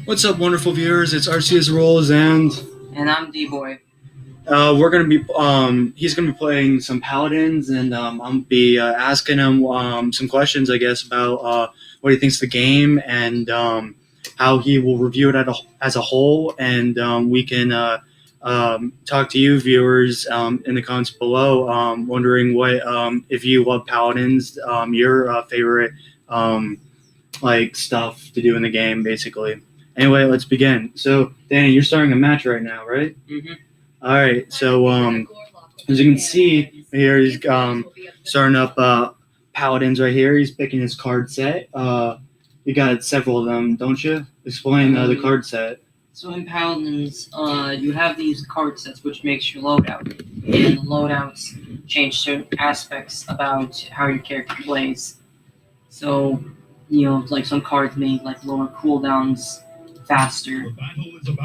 What's up, wonderful viewers? It's Arceus Rolls, and I'm Dboi. we're gonna be he's gonna be playing some Paladins, and I'm gonna be asking him some questions, I guess, about what he thinks of the game and how he will review it as a whole, and we can talk to you viewers in the comments below, wondering what if you love Paladins, your favorite like stuff to do in the game, basically. Anyway, let's begin. So, Danny, you're starting a match right now, right? Mm-hmm. All right. So, as you can see here, he's starting up Paladins right here. He's picking his card set. You got several of them, don't you? Explain the card set. So in Paladins, you have these card sets which makes your loadout, and the loadouts change certain aspects about how your character plays. So, like some cards may like lower cooldowns faster,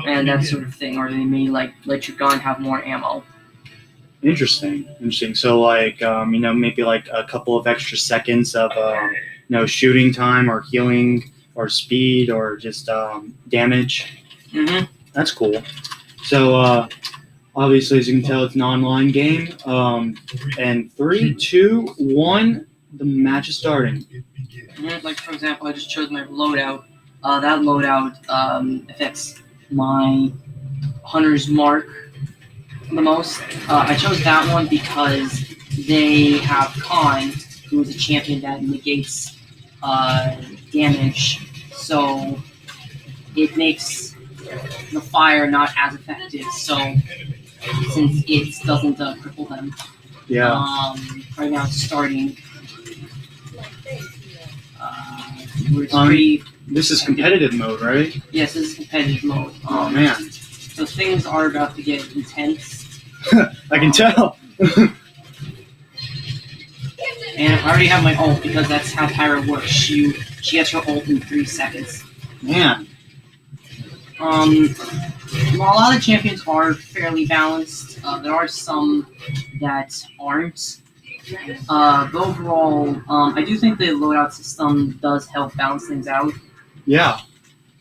and that sort of thing, or they may like let your gun have more ammo. Interesting. So, like, maybe like a couple of extra seconds of, shooting time or healing or speed or just damage. Mm-hmm. That's cool. So, obviously, as you can tell, it's an online game. And 3, 2, 1, the match is starting. Mm-hmm. Like, for example, I just chose my loadout. That loadout affects my Hunter's Mark the most. I chose that one because they have Khan, who is a champion that negates damage, so it makes the fire not as effective. So since it doesn't cripple them, right now it's starting. This is competitive mode, right? Yes, this is competitive mode. Oh man! So things are about to get intense. I can tell. And I already have my ult because that's how Tyra works. She gets her ult in 3 seconds. Man. While a lot of champions are fairly balanced, there are some that aren't. But overall, I do think the loadout system does help balance things out. Yeah.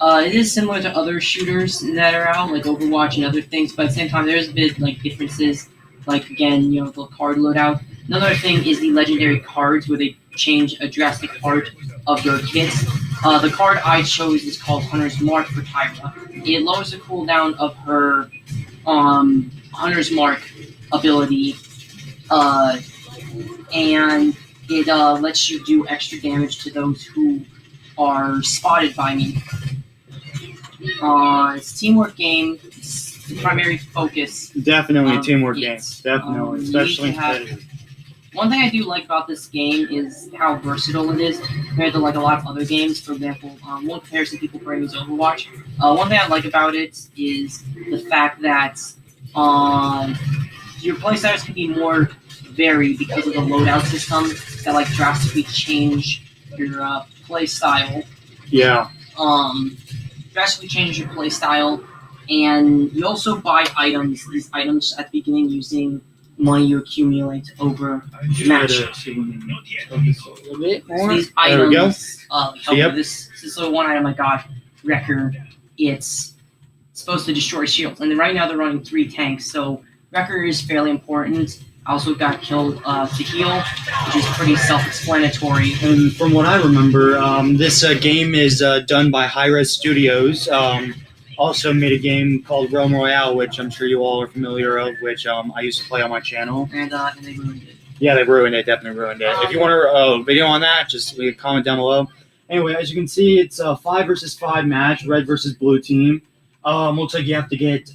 It is similar to other shooters that are out, like Overwatch and other things, but at the same time, there's a bit like differences. Like again, the card loadout. Another thing is the legendary cards, where they change a drastic part of your kits. The card I chose is called Hunter's Mark for Tyra. It lowers the cooldown of her Hunter's Mark ability, and it lets you do extra damage to those who are spotted by me. It's a teamwork game. It's the primary focus. Definitely a teamwork game. Definitely, especially competitive. One thing I do like about this game is how versatile it is compared to like a lot of other games. For example, one comparison people bring is Overwatch. One thing I like about it is the fact that your playstyles can be more varied because of the loadout system that like drastically change your play style. Yeah. Drastically change your play style, and you also buy items. These items at the beginning using money you accumulate over match. So these items help you. This is the one item I got, Wrecker. It's supposed to destroy shields, and right now they're running 3 tanks, so Wrecker is fairly important. I also got killed to heal, which is pretty self-explanatory. And from what I remember, this game is done by Hi-Rez Studios. Also made a game called Realm Royale, which I'm sure you all are familiar of, which I used to play on my channel. And they ruined it. Yeah, they ruined it. Definitely ruined it. If you want a video on that, just leave a comment down below. Anyway, as you can see, it's a 5 versus 5 match, red versus blue team. Looks like you have to get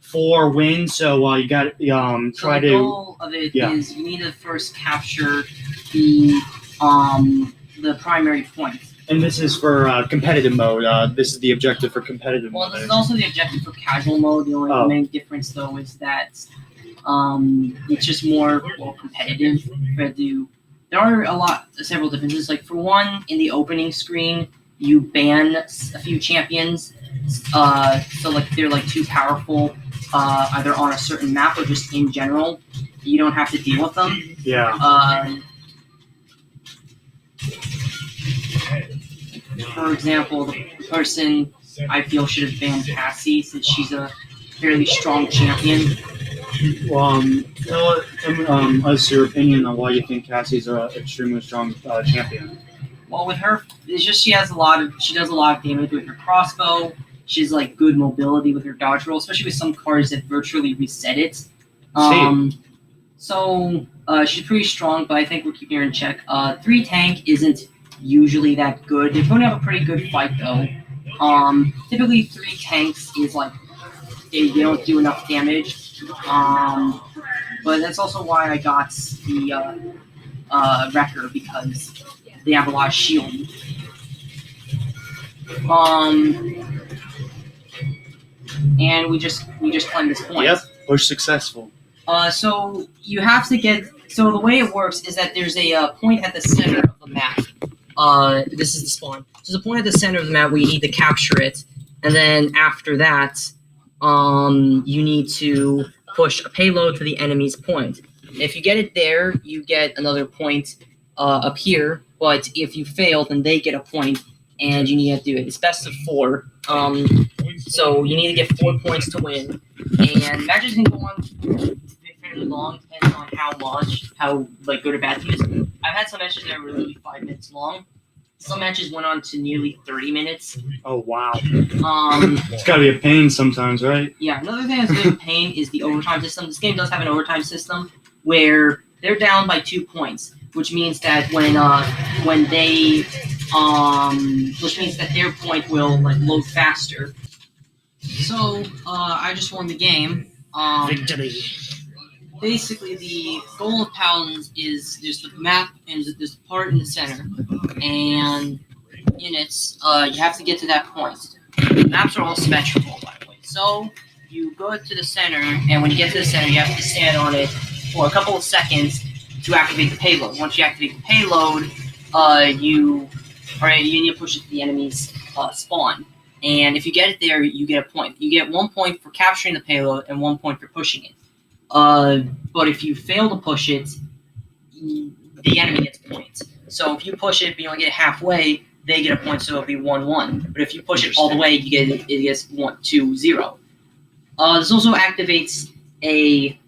4 wins, so you got to try to. The goal of it is you need to first capture the primary point. And this is for competitive mode. This is the objective for competitive mode. Well, this is also the objective for casual mode. The only main difference, though, is that it's just more competitive. There are several differences. Like for one, in the opening screen, you ban a few champions. So like they're like too powerful, either on a certain map or just in general. You don't have to deal with them. Yeah. For example, the person I feel should have banned Cassie since she's a fairly strong champion. Tell us your opinion on why you think Cassie's an extremely strong champion. Well, with her, it's just she does a lot of damage with her crossbow. She has like good mobility with her dodge roll, especially with some cards that virtually reset it. So she's pretty strong, but I think we're keeping her in check. 3 tank isn't usually that good. They're going to have a pretty good fight though. Typically 3 tanks is like they don't do enough damage. But that's also why I got the Wrecker, because they have a lot of shield. And we just claim this point. Yep, push successful. So you have to get. So the way it works is that there's a point at the center of the map. This is the spawn. There's a point at the center of the map where you need to capture it, and then after that, you need to push a payload to the enemy's point. If you get it there, you get another point up here. But if you fail, then they get a point, and you need to do it. It's best of 4. So you need to get 4 points to win, and matches can go on fairly long, depending on how good or bad it is. I've had some matches that were really 5 minutes long. Some matches went on to nearly 30 minutes. Oh wow! It's gotta be a pain sometimes, right? Yeah. Another thing that's a bit of a pain is the overtime system. This game does have an overtime system where they're down by 2 points, which means that when they which means that their point will load faster. So I just won the game. Victory. Basically, the goal of Paladins is there's the map and there's the part in the center, and in it you have to get to that point. The maps are all symmetrical, by the way. So you go to the center, and when you get to the center, you have to stand on it for a couple of seconds to activate the payload. Once you activate the payload, you need to push it to the enemy's spawn. And if you get it there, you get a point. You get 1 point for capturing the payload and 1 point for pushing it. But if you fail to push it, the enemy gets points. So if you push it, but you only get it halfway, they get a point, so it'll be 1-1. But if you push it all the way, it gets 1-2-0. This also activates a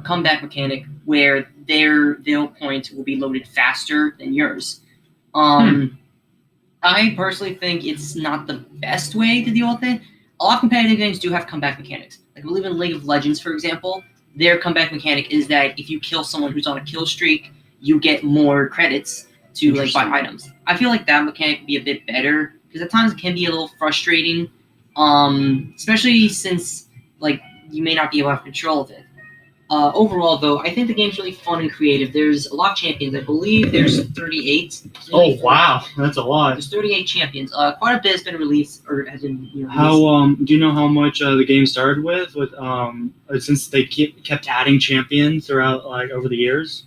comeback mechanic where their point will be loaded faster than yours. I personally think it's not the best way to deal with it. A lot of competitive games do have comeback mechanics. Like I believe in League of Legends, for example, their comeback mechanic is that if you kill someone who's on a kill streak, you get more credits to buy items. I feel like that mechanic would be a bit better because at times it can be a little frustrating, especially since you may not be able to have control of it. Overall, though, I think the game's really fun and creative. There's a lot of champions. I believe there's 38. Oh, wow. That's a lot. There's 38 champions. Quite a bit has been released, or has been released. How, do you know how much the game started with since they kept adding champions throughout, over the years?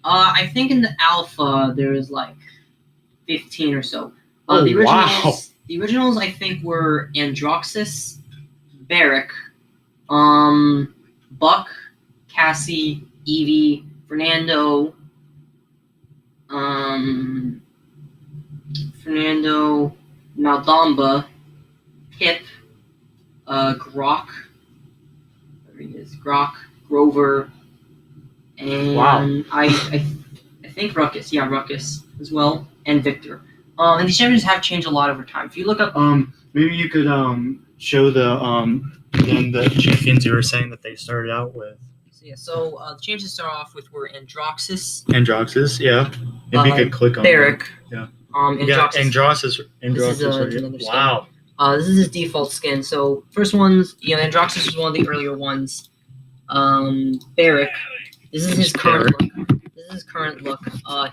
I think in the alpha, there was, 15 or so. Oh, the originals, wow. The originals, I think, were Androxus, Barrack, Buck, Cassie, Evie, Fernando, Maldamba, Pip, Grok, there he is, Grover, and wow. I think Ruckus, Ruckus as well, and Victor. And these champions have changed a lot over time. If you look up, maybe you could show the champions you were saying that they started out with. So the champions to start off with were Androxus, yeah. Maybe you could click on Barrack. Yeah. Androxus. Androxus. Wow. This is his default skin. So first ones, Androxus was one of the earlier ones. Barrack. This is his current look. This is his current look.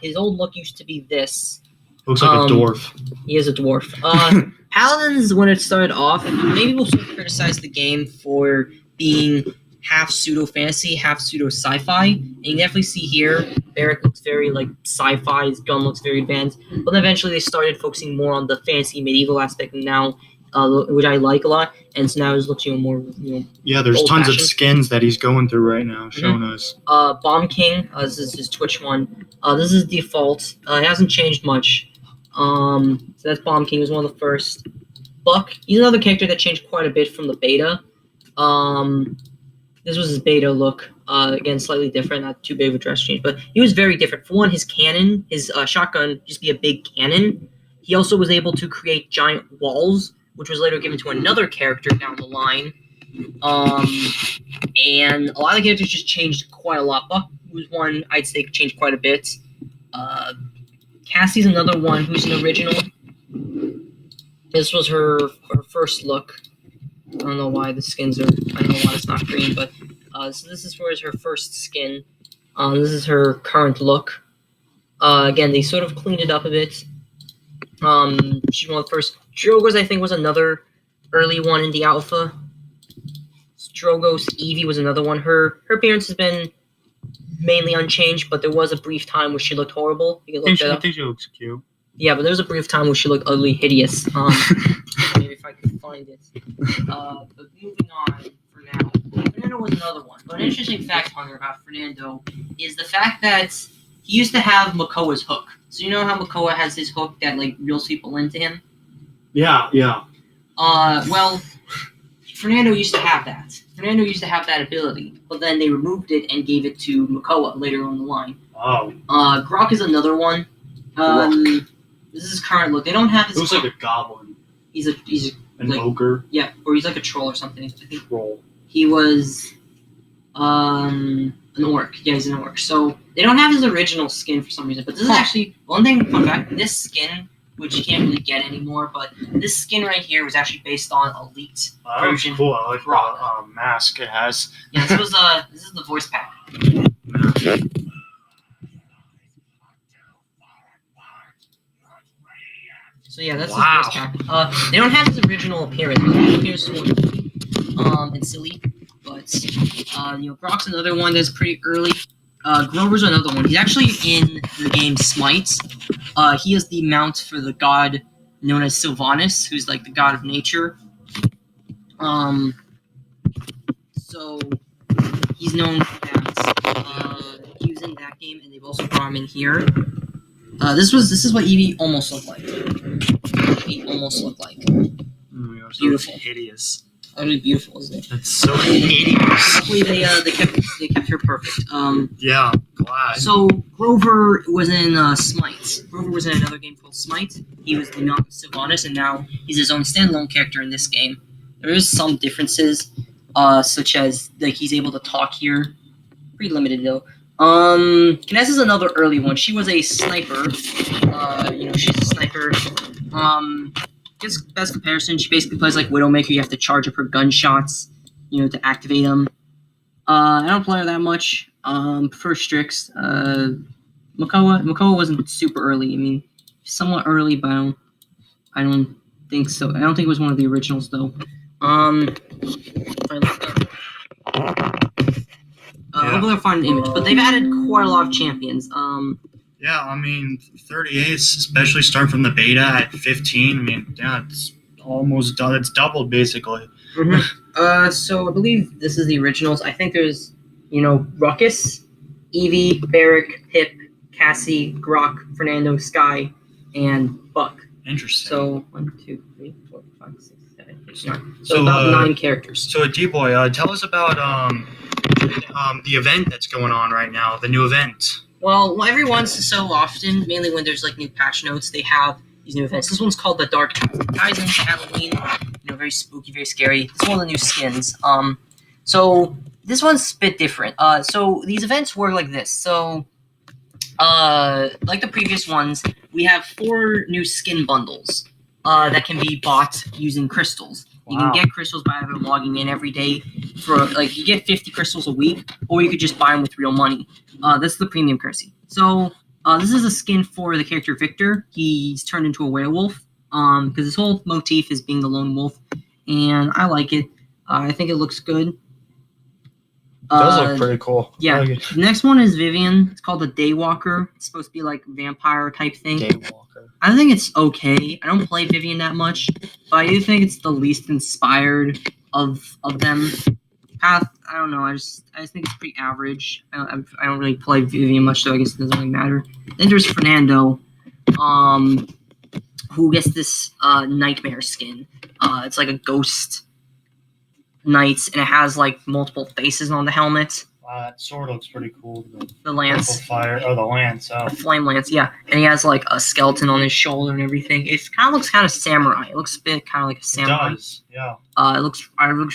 His old look used to be this. Looks like a dwarf. He is a dwarf. Paladins, when it started off, many people sort of criticized the game for being half pseudo fantasy, half pseudo sci-fi. And you definitely see here, Barrack looks very sci-fi. His gun looks very advanced. But then eventually they started focusing more on the fantasy medieval aspect now, which I like a lot. And so now it looks more. Yeah, there's tons of skins that he's going through right now, showing us. Bomb King. This is his Twitch one. This is default. It hasn't changed much. So that's Bomb King, was one of the first. Buck, he's another character that changed quite a bit from the beta. This was his beta look. Again, slightly different, not too big of a dress change, but he was very different. For one, his cannon, his shotgun, used to be a big cannon. He also was able to create giant walls, which was later given to another character down the line. And a lot of the characters just changed quite a lot. Buck was one I'd say changed quite a bit. Cassie's another one who's an original. This was her first look. I don't know why the skins are. I don't know why it's not green, but so this is her first skin. This is her current look. Again, they sort of cleaned it up a bit. She's one of the first. Drogo's, I think, was another early one in the alpha. Drogo's Eevee was another one. Her appearance has been mainly unchanged, but there was a brief time where she looked horrible. You can look I think she looks cute. Yeah, but there was a brief time where she looked ugly, hideous. Maybe if I could find it. But moving on for now. Fernando was another one. But an interesting fact, Hunter, about Fernando is the fact that he used to have Makoa's hook. So you know how Makoa has his hook that like reels people into him? Yeah. Well, Fernando used to have that. Fernando used to have that ability, but then they removed it and gave it to Makoa later on the line. Oh. Grok is another one. This is his current look. They don't have his. Looks like a goblin. He's an like, ogre. Yeah, or he's like a troll or something. I think Troll. he was an orc. Yeah, he's an orc. So they don't have his original skin for some reason. But this is actually one thing. Fun fact: this skin, which you can't really get anymore, but this skin right here was actually based on a leaked version. Cool. I like the mask it has. Yeah, this is the voice pack. So yeah, that's his voice pack. They don't have his original appearance. His appearance is and silly, but Grok's another one that's pretty early. Grover's another one. He's actually in the game Smite. He is the mount for the god known as Sylvanus, who's like the god of nature. So he's known for that. He was in that game, and they've also brought him in here. This is what Eevee almost looked like. Beautiful. Hideous. Utterly beautiful, isn't it? That's so hideous. Luckily, they kept her perfect. Yeah, glad. So Grover was in Smite. Grover was in another game called Smite. He was the mount of Sylvanus, and now he's his own standalone character in this game. There is some differences, such as like he's able to talk here. Pretty limited though. Kness is another early one. She was a sniper. She's a sniper. Just best comparison, she basically plays like Widowmaker. You have to charge up her gunshots, to activate them. I don't play her that much. Prefer Strix. Makoa wasn't super early. I mean, somewhat early, but I don't think so. I don't think it was one of the originals though. Hopefully I'll find an image, but they've added quite a lot of champions. Yeah, I mean, 38, especially starting from the beta at 15. I mean, yeah, it's almost done. It's doubled basically. Mm-hmm. So I believe this is the originals. I think there's, Ruckus, Eevee, Barrick, Pip, Cassie, Grok, Fernando, Sky, and Buck. Interesting. So 1, 2, 3, 4, 5, 6, 7, 8, 9. So about 9 characters. So Dboi, tell us about the event that's going on right now. The new event. Well, every once so often, mainly when there's like new patch notes, they have these new events. This one's called the Dark House. It ties into Halloween, very spooky, very scary. It's one of the new skins. So this one's a bit different. So these events work like this. So, like the previous ones, we have 4 new skin bundles that can be bought using crystals. You can get crystals by either logging in every day for you get 50 crystals a week, or you could just buy them with real money. That's the premium currency. So this is a skin for the character Victor. He's turned into a werewolf because his whole motif is being the lone wolf, and I like it. I think it looks good. It does look pretty cool. Yeah. Like it. The next one is Vivian. It's called the Daywalker. It's supposed to be like vampire type thing. Daywalker. I think it's okay. I don't play Vivian that much, but I do think it's the least inspired of them. Path, I don't know. I just think it's pretty average. I don't really play Vivian much, so I guess it doesn't really matter. Then there's Fernando. who gets this nightmare skin. It's like a ghost knight, and it has like multiple faces on the helmet. That sword looks pretty cool. The lance, The lance. Oh. the flame lance, yeah. And he has like a skeleton on his shoulder and everything. It kind of looks kind of samurai. It looks a bit kind of like a samurai. It does, yeah. It looks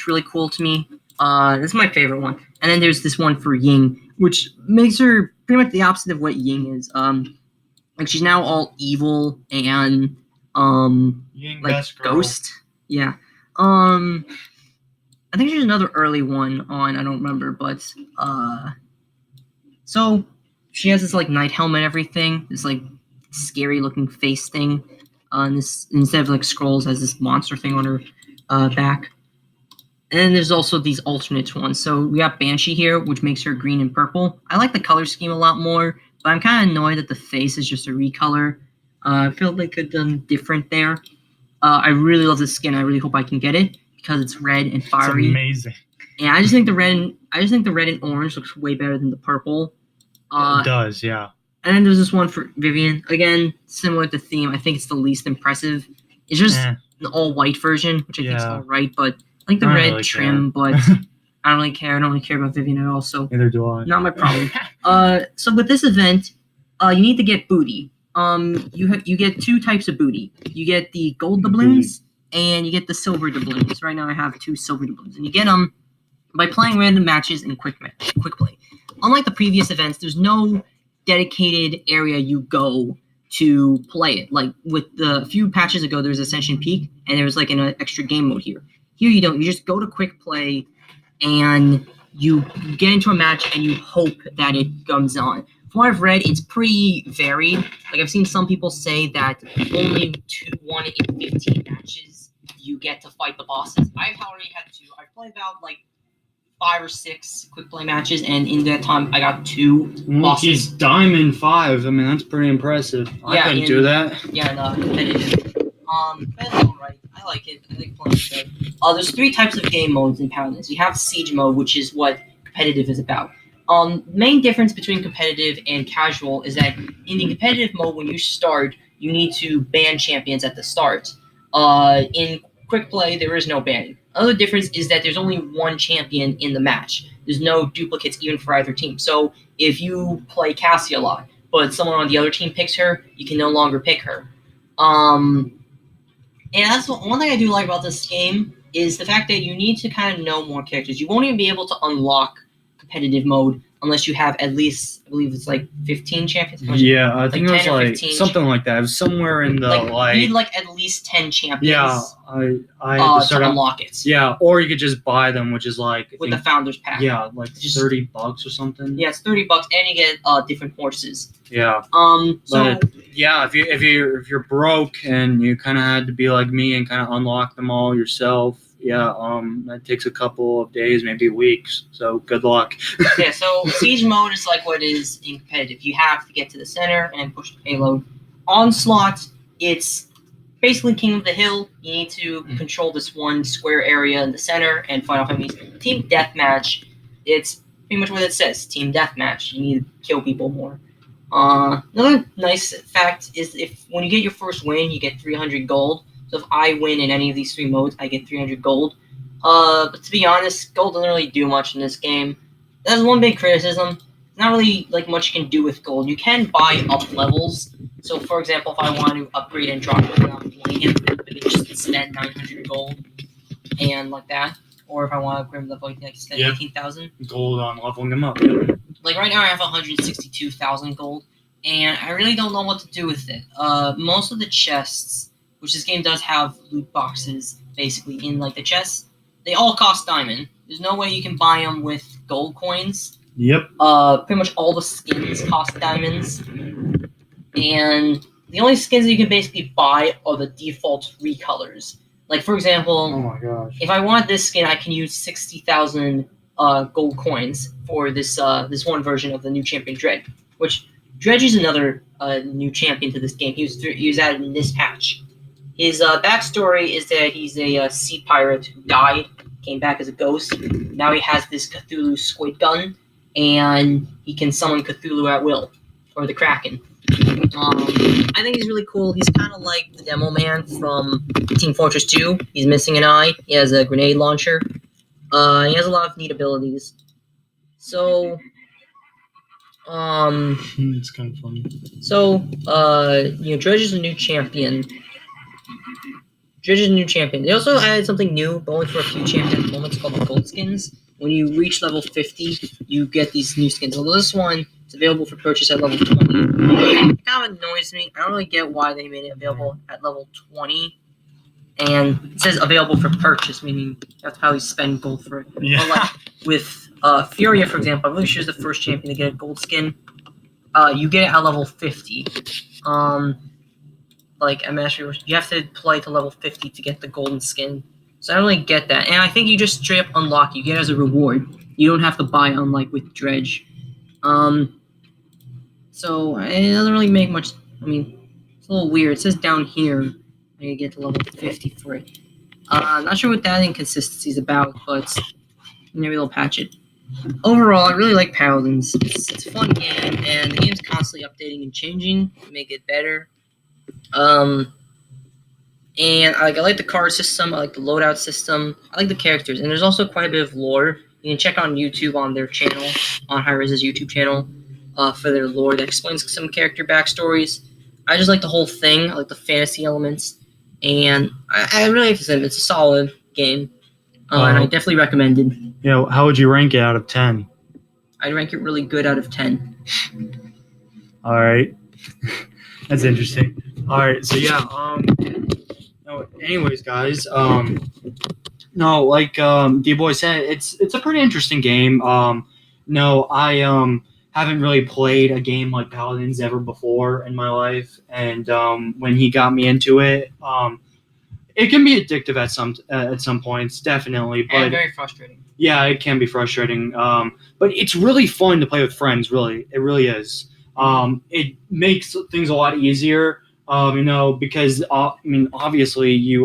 really cool to me. This is my favorite one. And then there's this one for Ying, which makes her pretty much the opposite of what Ying is. Like she's now all evil and Ying, like best girl. ghost. Yeah. I think there's another early one on, I don't remember, but so she has this like knight helmet and everything, this like scary looking face thing. And this, instead of like scrolls, has this monster thing on her back. And then there's also these alternate ones. So we got Banshee here, which makes her green and purple. I like the color scheme a lot more, but I'm kind of annoyed that the face is just a recolor. I feel like they could have done different there. I really love this skin. I really hope I can get it because it's red and fiery. It's amazing. And I just think the red and orange looks way better than the purple. It does, yeah. And then there's this one for Vivian. Again, similar to theme. I think it's the least impressive. It's just an all white version, which I think is all right, but I like the red really trim, but I don't really care. I don't really care about Vivian at all, so Neither do I. not my problem. So with this event, you need to get booty. You get two types of booty. You get the gold doubloons and you get the silver doubloons. Right now I have 2 silver doubloons, and you get them by playing random matches in quick play. Unlike the previous events, there's no dedicated area you go to play it. Like with the few patches ago, there was Ascension Peak, and there was like an extra game mode here. Here you don't. You just go to quick play, and you get into a match, and you hope that it comes on. From what I've read, it's pretty varied. Like I've seen some people say that only 1 in 15 matches you get to fight the bosses. I've already had 2. I've played about like 5 or 6 quick play matches, and in that time I got 2 bosses. He's Diamond 5. I mean, that's pretty impressive. I couldn't do that. Yeah, no, competitive. That's alright. I like it. I like playing it. There's 3 types of game modes in Paladins. You have Siege mode, which is what competitive is about. Main difference between competitive and casual is that in the competitive mode, when you start, you need to ban champions at the start. In quick play, there is no banning. Another difference is that there's only 1 champion in the match. There's no duplicates even for either team. So if you play Cassie a lot, but someone on the other team picks her, you can no longer pick her. And that's one thing I do like about this game is the fact that you need to kind of know more characters. You won't even be able to unlock competitive mode unless you have at least, I believe it's like 15 champions. Yeah, I think it was 10 or like 15 something like that. It was somewhere in the you need like at least 10 champions. Yeah, I had to start to unlock it. Yeah, or you could just buy them, which is like with the founders pack. Yeah, like just $30 or something. Yeah, it's $30, and you get different horses. Yeah. So yeah, if you're broke and you kind of had to be like me and kind of unlock them all yourself. Yeah, that takes a couple of days, maybe weeks. So good luck. Yeah, so Siege mode is like what is in competitive. You have to get to the center and push the payload. Onslaught, it's basically King of the Hill. You need to control this one square area in the center and fight off enemies. Team Deathmatch, it's pretty much what it says. Team Deathmatch. You need to kill people more. Another nice fact is when you get your first win, you get 300 gold. So if I win in any of these 3 modes, I get 300 gold. But to be honest, gold doesn't really do much in this game. That's one big criticism. Not really like much you can do with gold. You can buy up levels. So for example, if I want to upgrade and drop it without playing him, I could just spend 900 gold and like that. Or if I want to upgrade him level, I can spend 18,000 gold on leveling him up. Like right now, I have 162,000 gold, and I really don't know what to do with it. Most of the chests, which this game does have loot boxes basically in like the chests, they all cost diamond. There's no way you can buy them with gold coins. Yep. Pretty much all the skins cost diamonds, and the only skins that you can basically buy are the default recolors. Like for example, oh my gosh, if I want this skin, I can use 60,000 gold coins for this one version of the new champion Dredge. Which Dredge is another new champion to this game. He was added in this patch. His backstory is that he's a sea pirate who died, came back as a ghost. Now he has this Cthulhu squid gun, and he can summon Cthulhu at will, or the Kraken. I think he's really cool. He's kind of like the demo man from Team Fortress 2. He's missing an eye. He has a grenade launcher. He has a lot of neat abilities. So, It's kind of funny. So, Dredge is a new champion. They also added something new, but only for a few champions at the moment. It's called the gold skins. When you reach level 50, you get these new skins. Although this one is available for purchase at level 20. It kind of annoys me. I don't really get why they made it available at level 20. And it says available for purchase, meaning you have to probably spend gold for it. Yeah. But like with Furia, for example, I believe she was the first champion to get a gold skin. You get it at level 50. Like a mastery, you have to play to level 50 to get the golden skin. So I don't really get that. And I think you just straight up unlock. You get it as a reward. You don't have to buy, unlike with Dredge. So it doesn't really make much. I mean, it's a little weird. It says down here you get to level 50 for it. I'm not sure what that inconsistency is about, but maybe they'll patch it. Overall, I really like Paladins. It's a fun game, and the game's constantly updating and changing to make it better. And I like the card system. I like the loadout system. I like the characters, and there's also quite a bit of lore. You can check on YouTube on their channel, on Hi-Rez's YouTube channel, for their lore that explains some character backstories. I just like the whole thing. I like the fantasy elements, and I really like this game. It's a solid game, and I definitely recommend it. How would you rank it out of 10? I'd rank it really good out of 10. All right. That's interesting. All right, so yeah, anyways, guys, like D-Boy said, it's a pretty interesting game. I haven't really played a game like Paladins ever before in my life, and when he got me into it, it can be addictive at some points, definitely, but And very frustrating. Yeah, it can be frustrating, but it's really fun to play with friends. Really, it really is. It makes things a lot easier. Because obviously you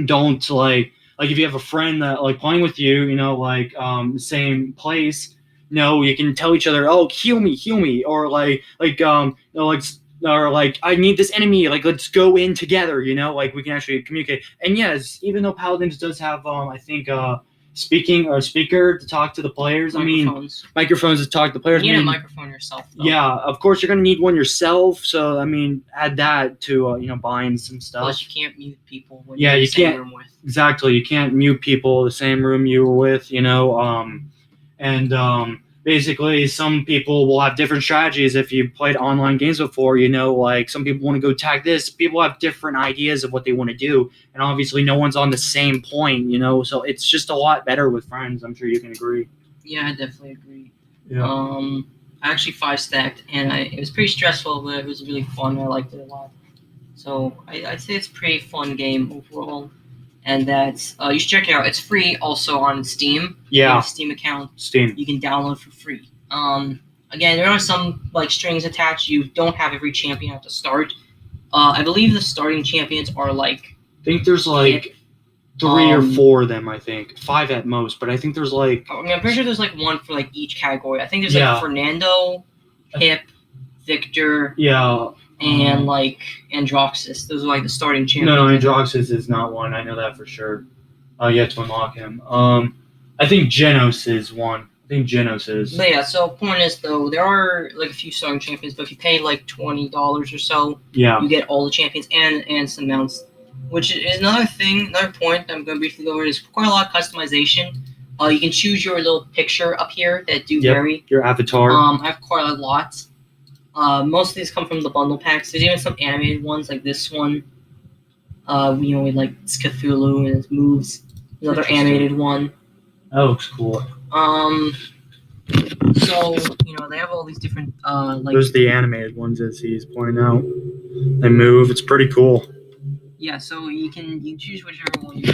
don't like if you have a friend that like playing with you, the same place. You can tell each other, "Oh, heal me," or or like I need this enemy. Like let's go in together. Like we can actually communicate. And yes, even though Paladins does have, I think speaker to talk to the players. Microphones to talk to the players. You need a microphone yourself, though. Yeah, of course you're gonna need one yourself. So add that to buying some stuff. Plus, you can't mute people when you're in the same room with. Exactly, you can't mute people the same room you were with. Basically, some people will have different strategies. If you played online games before, like some people want to go tag this. People have different ideas of what they want to do, and obviously, no one's on the same point. So it's just a lot better with friends. I'm sure you can agree. Yeah, I definitely agree. Yeah. I actually 5-stacked, and it was pretty stressful, but it was really fun. I liked it a lot. So I'd say it's a pretty fun game overall. And that's you should check it out. It's free also on Steam. Yeah. You have a Steam account. Steam. You can download for free. Again, there are some strings attached. You don't have every champion at the start. I believe the starting champions are I think there's 3 or 4 of them. I think 5 at most, but I think there's I'm pretty sure there's one for each category. I think there's Fernando, Hip, Victor. Yeah. And Androxus. Those are the starting champions. No, Androxus is not one. I know that for sure. You have to unlock him. I think Genos is one. But yeah, so point is though, there are a few starting champions, but if you pay $20 or so, you get all the champions and some mounts. Which is another point that I'm going to briefly go over. Is quite a lot of customization. You can choose your little picture up here that do vary. Your avatar. I have quite a lot. Most of these come from the bundle packs. There's even some animated ones like this one. With Cthulhu and his moves. Another animated one. That looks cool. So they have all these different Those are the animated ones, as he's pointing out. They move. It's pretty cool. Yeah, so you choose whichever one you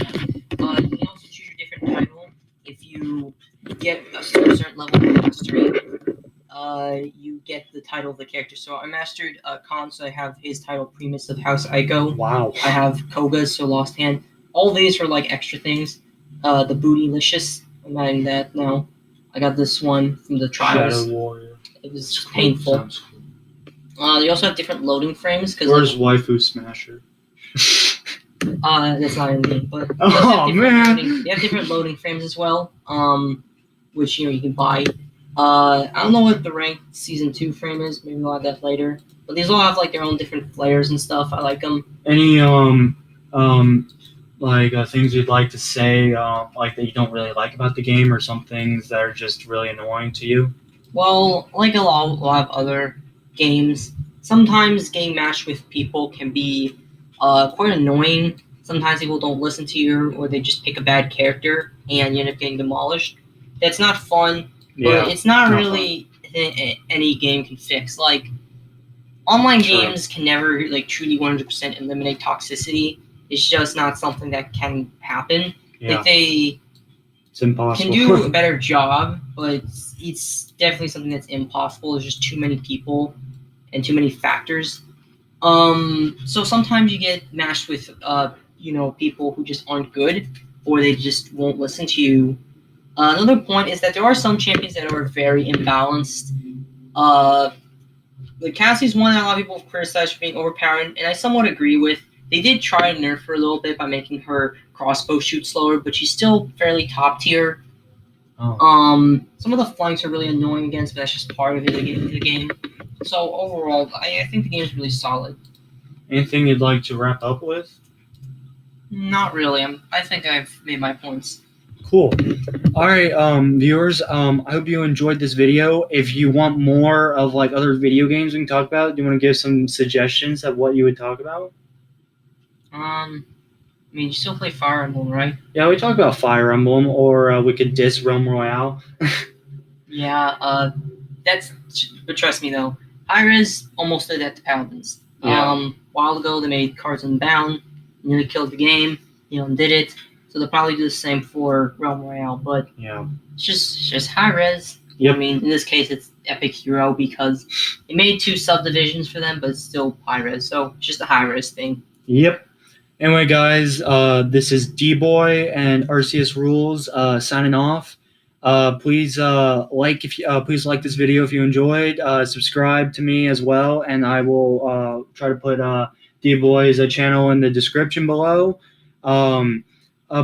want. You can also choose your different title. If you get a certain level of mastery, you get the title of the character. So I mastered Khan, so I have his title, Primus of House Ico. Wow. I have Koga's, so Lost Hand. All these are extra things. The Bootylicious, I'm adding that now. I got this one from the trials. Shadow Warrior. It was painful. Cool. They also have different loading frames because Where's Waifu Smasher? that's not in the game, but Oh man! they have different loading frames as well. Which you can buy. I don't know what the ranked season 2 frame is. Maybe we'll have that later. But these all have like their own different flares and stuff. I like them. Any things you'd like to say like that you don't really like about the game, or some things that are just really annoying to you? Well, like a lot of other games, sometimes getting matched with people can be quite annoying. Sometimes people don't listen to you, or they just pick a bad character, and you end up getting demolished. That's not fun, but it's not really any game can fix. Like, online True. games can never like truly 100% eliminate toxicity. It's just not something that can happen. Yeah. Like, they It's impossible. can do a better job, but it's definitely something that's impossible. There's just too many people and too many factors. So sometimes you get matched with people who just aren't good, or they just won't listen to you. Another point is that there are some champions that are very imbalanced. The Cassie's one that a lot of people have criticized for being overpowered, and I somewhat agree with. They did try to nerf her a little bit by making her crossbow shoot slower, but she's still fairly top tier. Oh. Some of the flanks are really annoying against, but that's just part of it in the game. So overall, I think the game is really solid. Anything you'd like to wrap up with? Not really. I think I've made my points. Cool. All right, viewers. I hope you enjoyed this video. If you want more of like other video games we can talk about, do you want to give some suggestions of what you would talk about? I mean, you still play Fire Emblem, right? Yeah, we talk about Fire Emblem, or we could diss Realm Royale. Yeah. But trust me though, Hi-Rez almost did that to Paladins. Yeah. A while ago they made Cards Unbound, nearly killed the game, and did it. So they'll probably do the same for Realm Royale, but Yeah. it's just Hi-Rez. Yep. I mean, in this case, it's Epic Hero because it made 2 subdivisions for them, but it's still Hi-Rez, so it's just a Hi-Rez thing. Yep. Anyway, guys, this is Dboi and Arceus Rules signing off. Please please like this video if you enjoyed. Subscribe to me as well, and I will try to put Dboi's channel in the description below.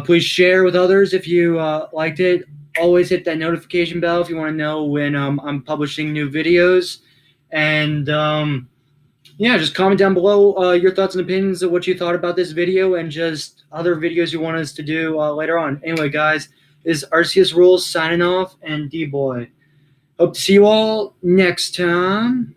Please share with others if you liked it. Always hit that notification bell if you want to know when I'm publishing new videos. And yeah, just comment down below your thoughts and opinions of what you thought about this video, and just other videos you want us to do later on. Anyway, guys, this is Arceus Rules signing off, and Dboi. Hope to see you all next time.